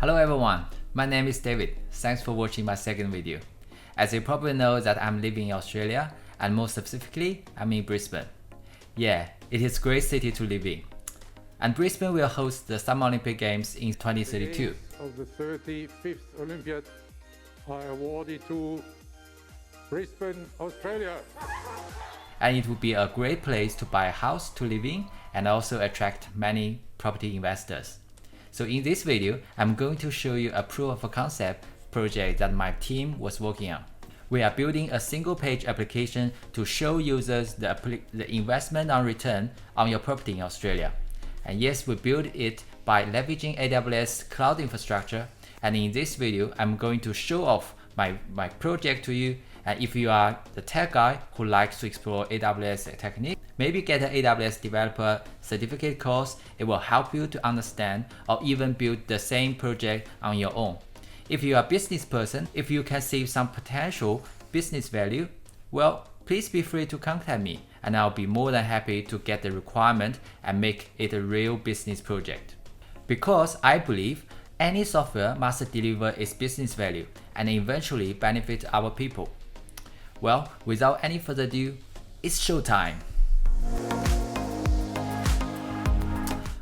Hello everyone, my name is David. Thanks for watching my second video. As you probably know that I'm living in Australia, and more specifically, I'm in Brisbane. Yeah, it is a great city to live in. And Brisbane will host the Summer Olympic Games in 2032. Of the 35th Olympiad are awarded to Brisbane, Australia. And it would be a great place to buy a house to live in and also attract many property investors. So in this video, I'm going to show you a proof of concept project that my team was working on. We are building a single page application to show users the investment on return on your property in Australia. And yes, we built it by leveraging AWS cloud infrastructure. And in this video, I'm going to show off my project to you. And if you are the tech guy who likes to explore AWS technique, maybe get an AWS developer certificate course. It will help you to understand or even build the same project on your own. If you are a business person, if you can see some potential business value, well, please be free to contact me and I'll be more than happy to get the requirement and make it a real business project. Because I believe any software must deliver its business value and eventually benefit our people. Well, without any further ado, it's showtime.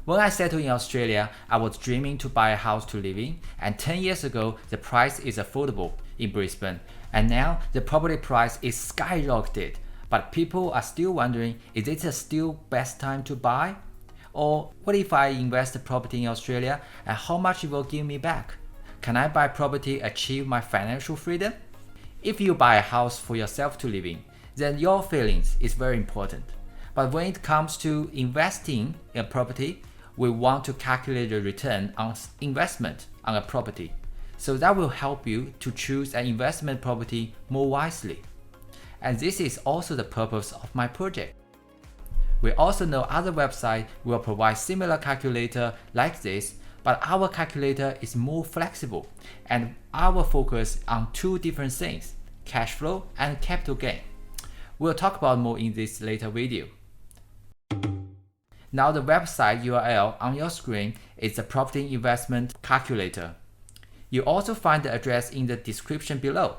When I settled in Australia, I was dreaming to buy a house to live in, and 10 years ago, the price is affordable in Brisbane, and now the property price is skyrocketed. But people are still wondering, is it still best time to buy? Or what if I invest the property in Australia and how much it will give me back? Can I buy property achieve my financial freedom? If you buy a house for yourself to live in, then your feelings is very important. But when it comes to investing in a property, we want to calculate the return on investment on a property. So that will help you to choose an investment property more wisely. And this is also the purpose of my project. We also know other websites will provide similar calculator like this, but our calculator is more flexible and our focus on two different things, cash flow and capital gain. We'll talk about more in this later video. Now the website URL on your screen is the property investment calculator. You also find the address in the description below.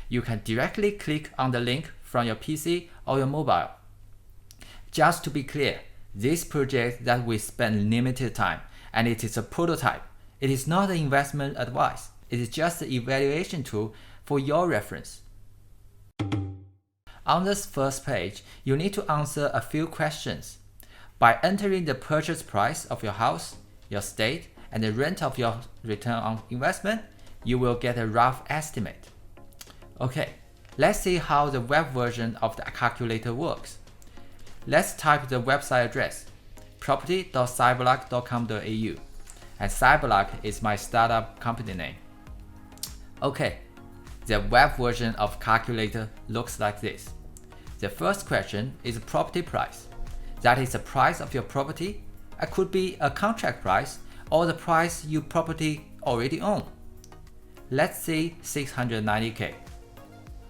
You can directly click on the link from your PC or your mobile. Just to be clear, this project that we spend limited time and it is a prototype. It is not an investment advice. It is just an evaluation tool for your reference. On this first page, you need to answer a few questions. By entering the purchase price of your house, your state, and the rent of your return on investment, you will get a rough estimate. Okay, let's see how the web version of the calculator works. Let's type the website address, property.cyberluck.com.au, and Cyberluck is my startup company name. Okay, the web version of calculator looks like this. The first question is property price. That is the price of your property. It could be a contract price or the price your property already own. Let's say 690K.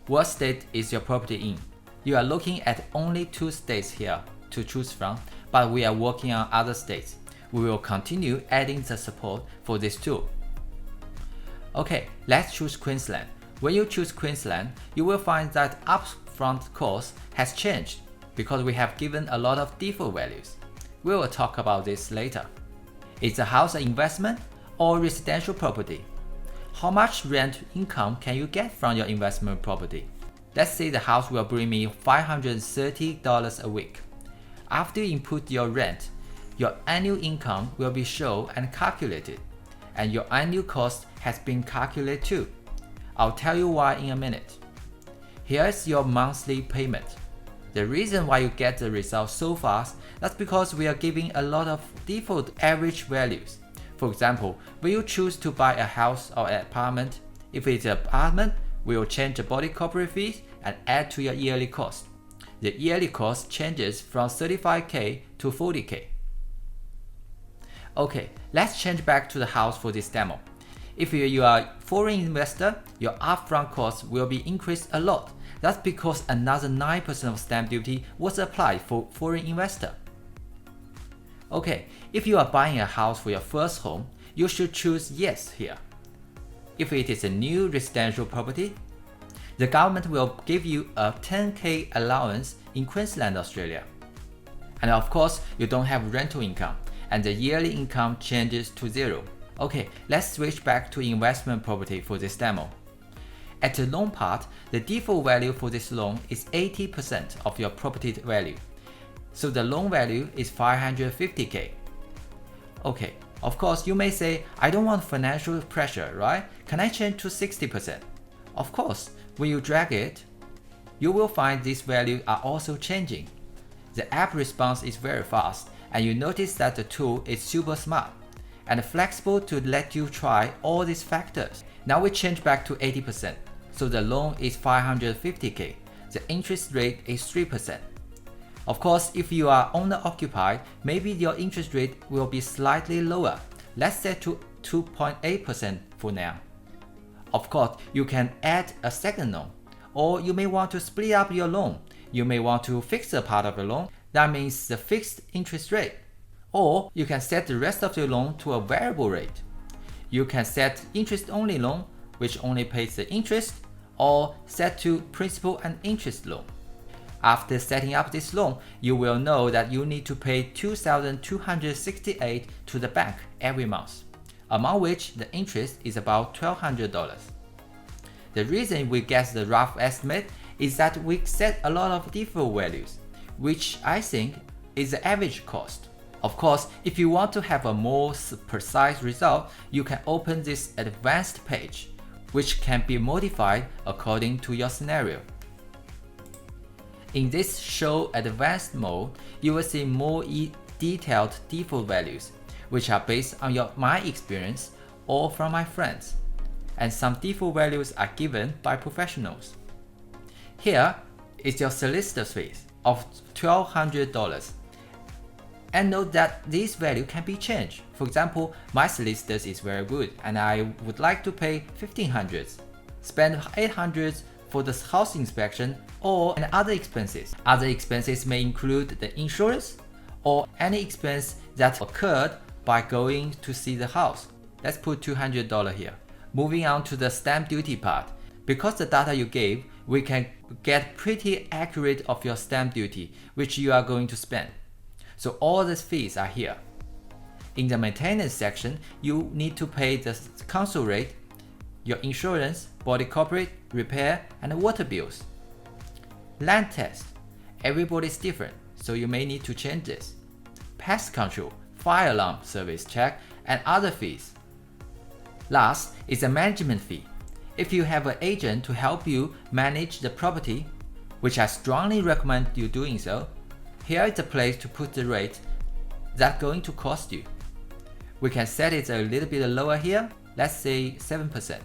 What state is your property in? You are looking at only 2 states here to choose from, but we are working on other states. We will continue adding the support for this tool. Okay, let's choose Queensland. When you choose Queensland, you will find that upfront cost has changed because we have given a lot of default values. We will talk about this later. Is the house an investment or residential property? How much rent income can you get from your investment property? Let's say the house will bring me $530 a week. After you input your rent, your annual income will be shown and calculated, and your annual cost has been calculated too. I'll tell you why in a minute. Here's your monthly payment. The reason why you get the result so fast, that's because we are giving a lot of default average values. For example, when you choose to buy a house or an apartment, if it's an apartment, we will change the body corporate fees and add to your yearly cost. The yearly cost changes from 35K to 40K. Okay, let's change back to the house for this demo. If you are a foreign investor, your upfront cost will be increased a lot. That's because another 9% of stamp duty was applied for foreign investor. Okay, if you are buying a house for your first home, you should choose yes here. If it is a new residential property, the government will give you a 10k allowance in Queensland, Australia. And of course, you don't have rental income, and the yearly income changes to 0. Okay, let's switch back to investment property for this demo. At the loan part, the default value for this loan is 80% of your property value. So the loan value is 550k. Okay, of course you may say, I don't want financial pressure, right? Can I change to 60%? Of course, when you drag it, you will find these values are also changing. The app response is very fast, and you notice that the tool is super smart and flexible to let you try all these factors. Now we change back to 80%. So the loan is 550k. The interest rate is 3%. Of course, if you are owner-occupied, maybe your interest rate will be slightly lower. Let's set to 2.8% for now. Of course, you can add a second loan, or you may want to split up your loan. You may want to fix a part of your loan. That means the fixed interest rate. Or you can set the rest of your loan to a variable rate. You can set interest-only loan, which only pays the interest, or set to principal and interest loan. After setting up this loan, you will know that you need to pay $2,268 to the bank every month, among which the interest is about $1,200. The reason we get the rough estimate is that we set a lot of default values, which I think is the average cost. Of course, if you want to have a more precise result, you can open this advanced page, which can be modified according to your scenario. In this Show Advanced mode, you will see more detailed default values, which are based on my experience or from my friends, and some default values are given by professionals. Here is your solicitor's fees of $1,200. And note that this value can be changed. For example, my solicitors is very good and I would like to pay $1,500, spend $800 for the house inspection or and other expenses. Other expenses may include the insurance or any expense that occurred by going to see the house. Let's put $200 here. Moving on to the stamp duty part. Because the data you gave, we can get pretty accurate of your stamp duty which you are going to spend. So all these fees are here. In the maintenance section, you need to pay the council rate, your insurance, body corporate, repair, and water bills. Land test. Everybody's different, so you may need to change this. Pest control, fire alarm service check, and other fees. Last is a management fee. If you have an agent to help you manage the property, which I strongly recommend you doing so, here is the place to put the rate that's going to cost you. We can set it a little bit lower here, let's say 7%.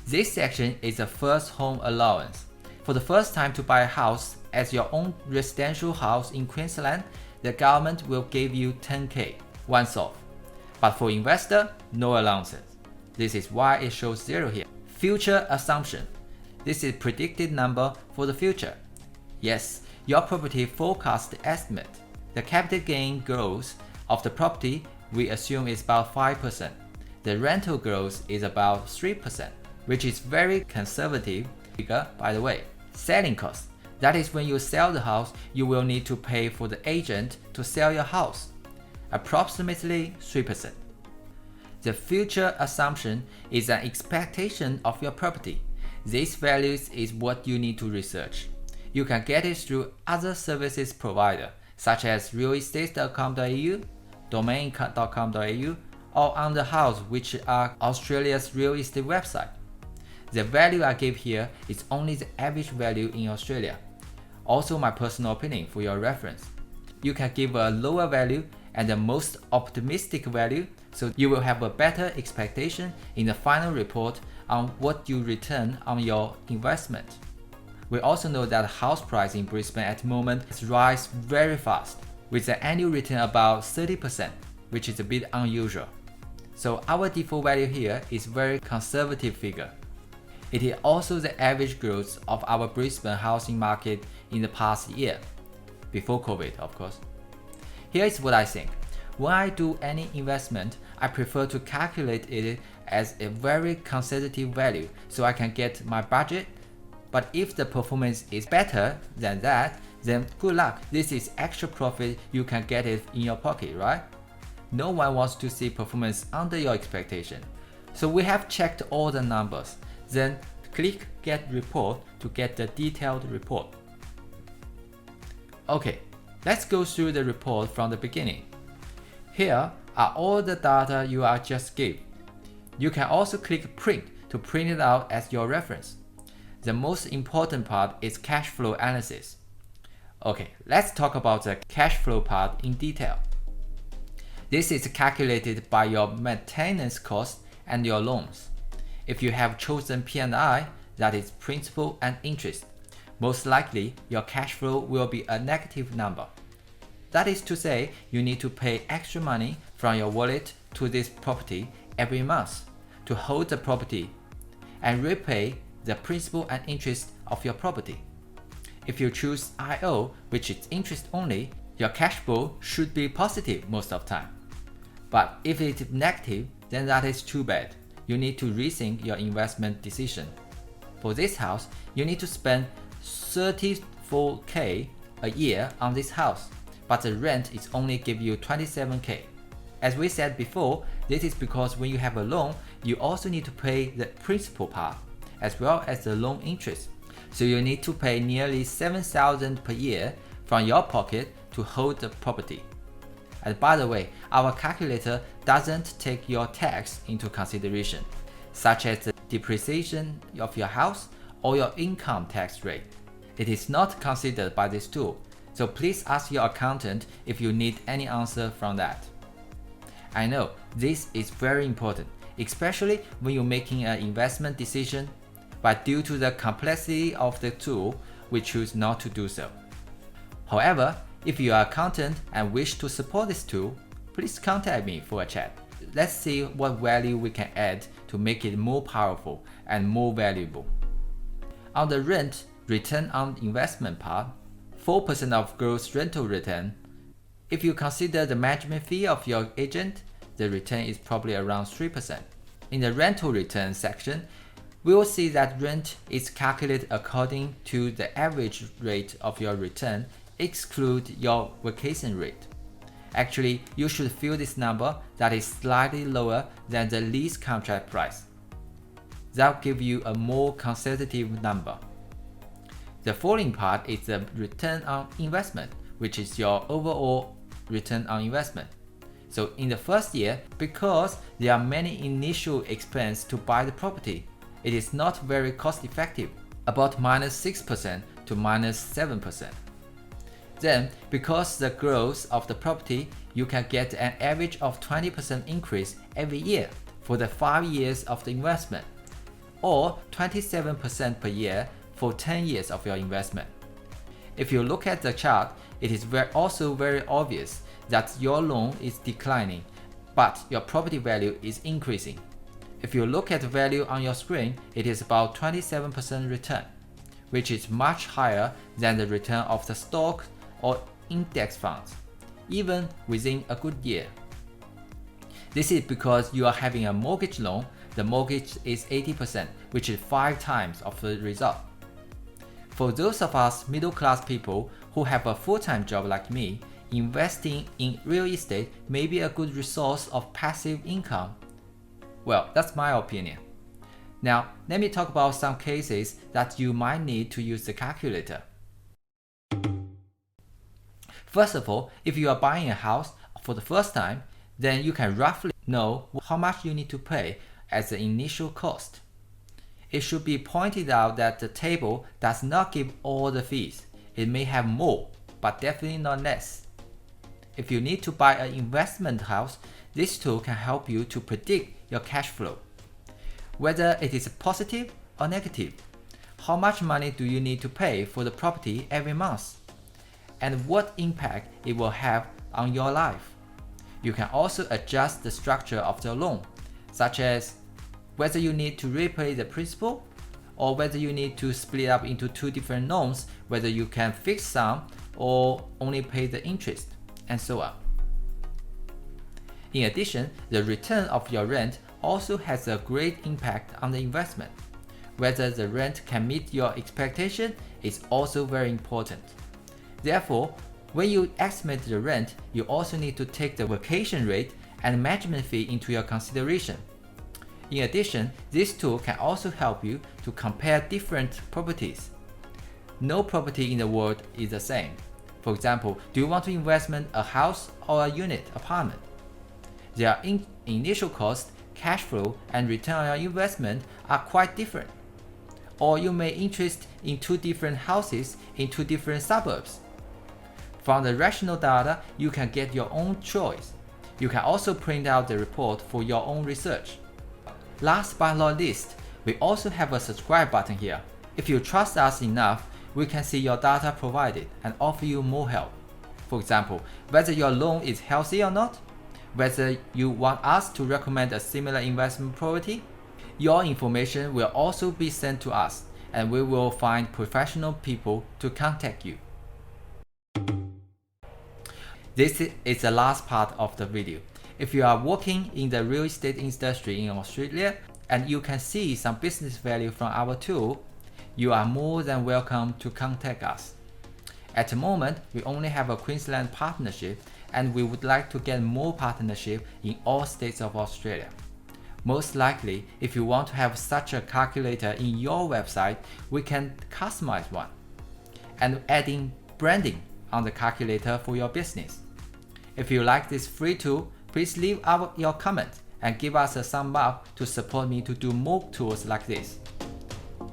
This section is the first home allowance. For the first time to buy a house as your own residential house in Queensland, the government will give you 10k once off. But for investor, no allowances. This is why it shows 0 here. Future assumption. This is predicted number for the future. Yes, your property forecast estimate. The capital gain growth of the property we assume is about 5%. The rental growth is about 3%, which is very conservative figure by the way. Selling cost. That is when you sell the house, you will need to pay for the agent to sell your house. Approximately 3%. The future assumption is an expectation of your property. These values is what you need to research. You can get it through other services provider such as realestate.com.au, domain.com.au, or on the house, which are Australia's real estate website. The value I give here is only the average value in Australia. Also my personal opinion for your reference. You can give a lower value and the most optimistic value, so you will have a better expectation in the final report on what you return on your investment. We also know that house price in Brisbane at the moment is rise very fast, with an annual return about 30%, which is a bit unusual. So our default value here is very conservative figure. It is also the average growth of our Brisbane housing market in the past year, before COVID of course. Here is what I think. when I do any investment, I prefer to calculate it as a very conservative value so I can get my budget. But if the performance is better than that, then good luck. This is extra profit you can get it in your pocket, right? No one wants to see performance under your expectation. So we have checked all the numbers. Then click Get Report to get the detailed report. Okay, let's go through the report from the beginning. Here are all the data you are just given. You can also click Print to print it out as your reference. The most important part is cash flow analysis. Okay, let's talk about the cash flow part in detail. This is calculated by your maintenance cost and your loans. If you have chosen P&I, that is principal and interest, most likely your cash flow will be a negative number. That is to say, you need to pay extra money from your wallet to this property every month to hold the property and repay the principal and interest of your property. If you choose IO, which is interest only, your cash flow should be positive most of the time. But if it is negative, then that is too bad. You need to rethink your investment decision. For this house, you need to spend 34K a year on this house, but the rent is only give you 27K. As we said before, this is because when you have a loan, you also need to pay the principal part, as well as the loan interest. So you need to pay nearly 7,000 per year from your pocket to hold the property. And by the way, our calculator doesn't take your tax into consideration, such as the depreciation of your house or your income tax rate. It is not considered by this tool, so please ask your accountant if you need any answer from that. I know this is very important, especially when you're making an investment decision, but due to the complexity of the tool, we choose not to do so. However, if you are an accountant and wish to support this tool, please contact me for a chat. Let's see what value we can add to make it more powerful and more valuable. On the rent return on investment part, 4% of gross rental return. If you consider the management fee of your agent, the return is probably around 3%. In the rental return section, we will see that rent is calculated according to the average rate of your return, exclude your vacation rate. Actually, you should feel this number that is slightly lower than the lease contract price. That will give you a more conservative number. The following part is the return on investment, which is your overall return on investment. So in the first year, because there are many initial expenses to buy the property, it is not very cost effective, about -6% to -7%. Then, because the growth of the property, you can get an average of 20% increase every year for the 5 years of the investment, or 27% per year for 10 years of your investment. If you look at the chart, it is also very obvious that your loan is declining, but your property value is increasing. If you look at the value on your screen, it is about 27% return, which is much higher than the return of the stock or index funds, even within a good year. This is because you are having a mortgage loan. The mortgage is 80%, which is 5 times of the result. For those of us middle-class people who have a full-time job like me, investing in real estate may be a good resource of passive income. Well, that's my opinion. Now, let me talk about some cases that you might need to use the calculator. First of all, if you are buying a house for the first time, then you can roughly know how much you need to pay as the initial cost. It should be pointed out that the table does not give all the fees. It may have more, but definitely not less. If you need to buy an investment house, this tool can help you to predict your cash flow, whether it is positive or negative. How much money do you need to pay for the property every month, and what impact it will have on your life. You can also adjust the structure of the loan, such as whether you need to repay the principal or whether you need to split up into 2 different loans, whether you can fix some or only pay the interest, and so on. In addition, the return of your rent also has a great impact on the investment. Whether the rent can meet your expectation is also very important. Therefore, when you estimate the rent, you also need to take the vacation rate and management fee into your consideration. In addition, this tool can also help you to compare different properties. No property in the world is the same. For example, do you want to invest in a house or a unit apartment? Their initial cost, cash flow, and return on your investment are quite different. Or you may interest in 2 different houses in 2 different suburbs. From the rational data, you can get your own choice. You can also print out the report for your own research. Last but not least, we also have a subscribe button here. If you trust us enough, we can see your data provided and offer you more help. For example, whether your loan is healthy or not, whether you want us to recommend a similar investment property, your information will also be sent to us, and we will find professional people to contact you. This is the last part of the video. If you are working in the real estate industry in Australia and you can see some business value from our tool, you are more than welcome to contact us. At the moment, we only have a Queensland partnership, and we would like to get more partnership in all states of Australia. Most likely, if you want to have such a calculator in your website, we can customize one and adding branding on the calculator for your business. If you like this free tool, please leave out your comment and give us a thumb up to support me to do more tools like this.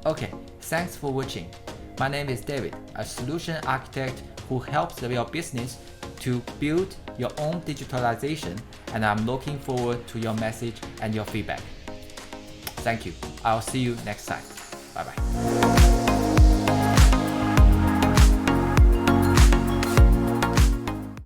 Okay, thanks for watching. My name is David, a solution architect who helps your business to build your own digitalization, and I'm looking forward to your message and your feedback. Thank you. I'll see you next time. Bye bye.